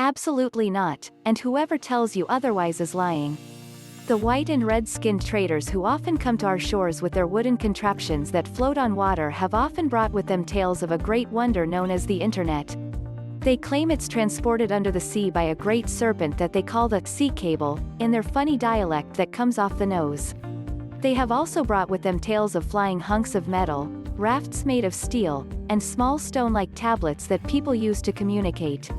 Absolutely not, and whoever tells you otherwise is lying. The white and red-skinned traders who often come to our shores with their wooden contraptions that float on water have often brought with them tales of a great wonder known as the Internet. They claim it's transported under the sea by a great serpent that they call the sea cable, in their funny dialect that comes off the nose. They have also brought with them tales of flying hunks of metal, rafts made of steel, and small stone-like tablets that people use to communicate.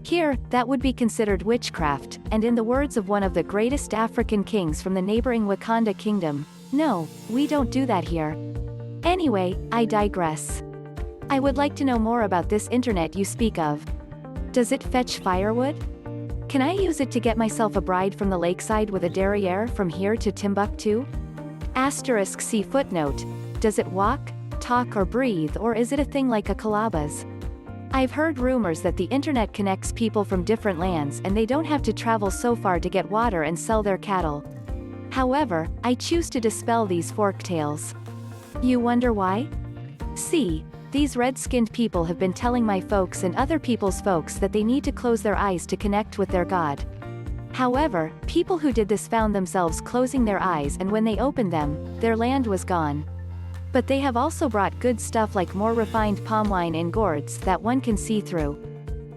Here, that would be considered witchcraft, and in the words of one of the greatest African kings from the neighboring Wakanda kingdom, no, we don't do that here. Anyway, I digress. I would like to know more about this internet you speak of. Does it fetch firewood? Can I use it to get myself a bride from the lakeside with a derriere from here to Timbuktu? Asterisk see footnote. Does it walk, talk or breathe, or is it a thing like a Calaba's? I've heard rumors that the internet connects people from different lands and they don't have to travel so far to get water and sell their cattle. However, I choose to dispel these folktales. You wonder why? See, these red-skinned people have been telling my folks and other people's folks that they need to close their eyes to connect with their God. However, people who did this found themselves closing their eyes, and when they opened them, their land was gone. But they have also brought good stuff like more refined palm wine in gourds that one can see through.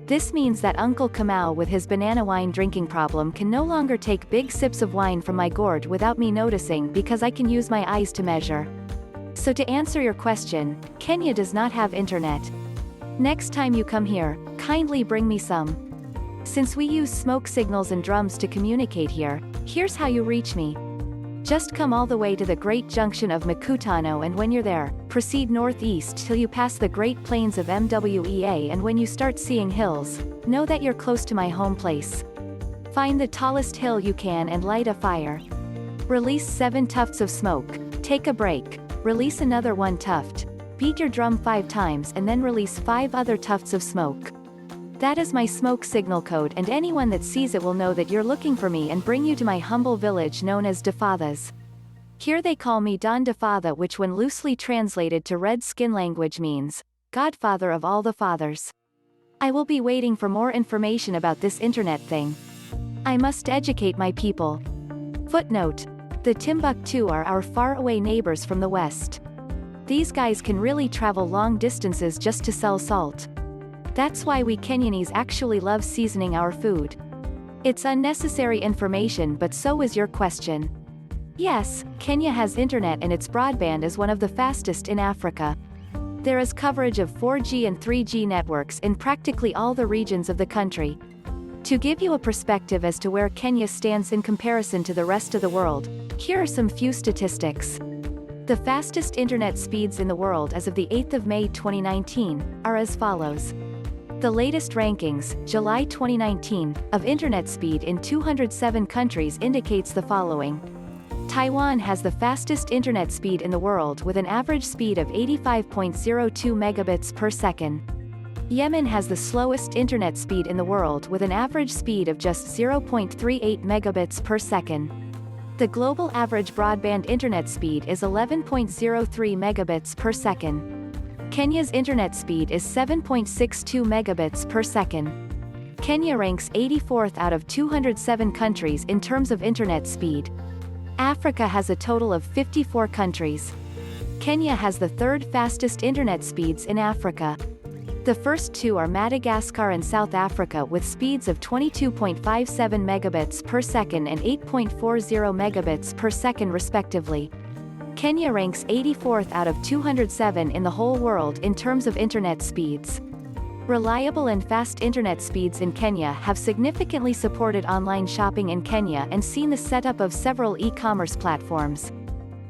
This means that Uncle Kamau with his banana wine drinking problem can no longer take big sips of wine from my gourd without me noticing because I can use my eyes to measure. So to answer your question, Kenya does not have internet. Next time you come here, kindly bring me some. Since we use smoke signals and drums to communicate here, here's how you reach me. Just come all the way to the Great Junction of Makutano, and when you're there, proceed northeast till you pass the Great Plains of Mwea, and when you start seeing hills, know that you're close to my home place. Find the tallest hill you can and light a fire. Release 7 tufts of smoke, take a break, release another 1 tuft, beat your drum 5 times and then release 5 other tufts of smoke. That is my smoke signal code, and anyone that sees it will know that you're looking for me and bring you to my humble village known as Defatha's. Here they call me Don Defatha, which when loosely translated to red skin language means, Godfather of all the fathers. I will be waiting for more information about this internet thing. I must educate my people. Footnote. The Timbuktu are our faraway neighbors from the west. These guys can really travel long distances just to sell salt. That's why we Kenyanese actually love seasoning our food. It's unnecessary information, but so is your question. Yes, Kenya has internet and its broadband is one of the fastest in Africa. There is coverage of 4G and 3G networks in practically all the regions of the country. To give you a perspective as to where Kenya stands in comparison to the rest of the world, here are some few statistics. The fastest internet speeds in the world as of the 8th of May 2019, are as follows. The latest rankings, July 2019, of internet speed in 207 countries indicates the following. Taiwan has the fastest internet speed in the world with an average speed of 85.02 megabits per second. Yemen has the slowest internet speed in the world with an average speed of just 0.38 megabits per second. The global average broadband internet speed is 11.03 megabits per second. Kenya's internet speed is 7.62 megabits per second. Kenya ranks 84th out of 207 countries in terms of internet speed. Africa has a total of 54 countries. Kenya has the 3rd fastest internet speeds in Africa. The first 2 are Madagascar and South Africa with speeds of 22.57 megabits per second and 8.40 megabits per second respectively. Kenya ranks 84th out of 207 in the whole world in terms of internet speeds. Reliable and fast internet speeds in Kenya have significantly supported online shopping in Kenya and seen the setup of several e-commerce platforms.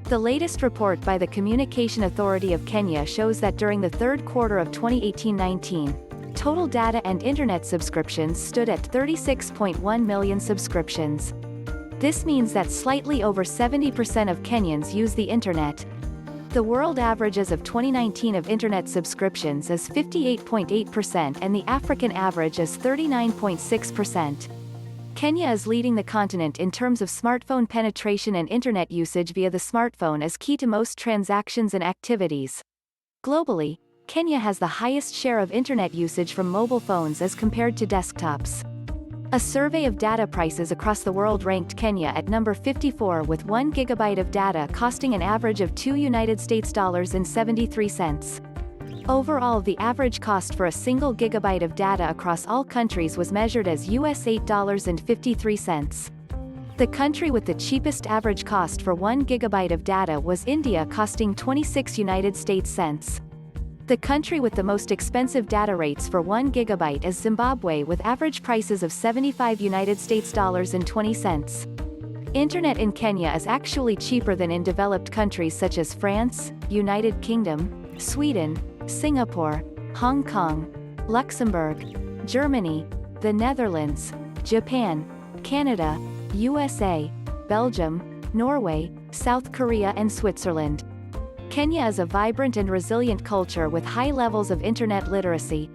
The latest report by the Communication Authority of Kenya shows that during the 3rd quarter of 2018-19, total data and internet subscriptions stood at 36.1 million subscriptions. This means that slightly over 70% of Kenyans use the internet. The world average as of 2019 of internet subscriptions is 58.8% and the African average is 39.6%. Kenya is leading the continent in terms of smartphone penetration, and internet usage via the smartphone is key to most transactions and activities. Globally, Kenya has the highest share of internet usage from mobile phones as compared to desktops. A survey of data prices across the world ranked Kenya at number 54 with 1 gigabyte of data costing an average of $2.73. Overall, the average cost for a single gigabyte of data across all countries was measured as US $8.53. The country with the cheapest average cost for 1 gigabyte of data was India, costing 26 United States cents. The country with the most expensive data rates for 1 gigabyte is Zimbabwe, with average prices of 75 United States dollars and 20 cents. Internet in Kenya is actually cheaper than in developed countries such as France, United Kingdom, Sweden, Singapore, Hong Kong, Luxembourg, Germany, the Netherlands, Japan, Canada, USA, Belgium, Norway, South Korea and Switzerland. Kenya is a vibrant and resilient culture with high levels of internet literacy,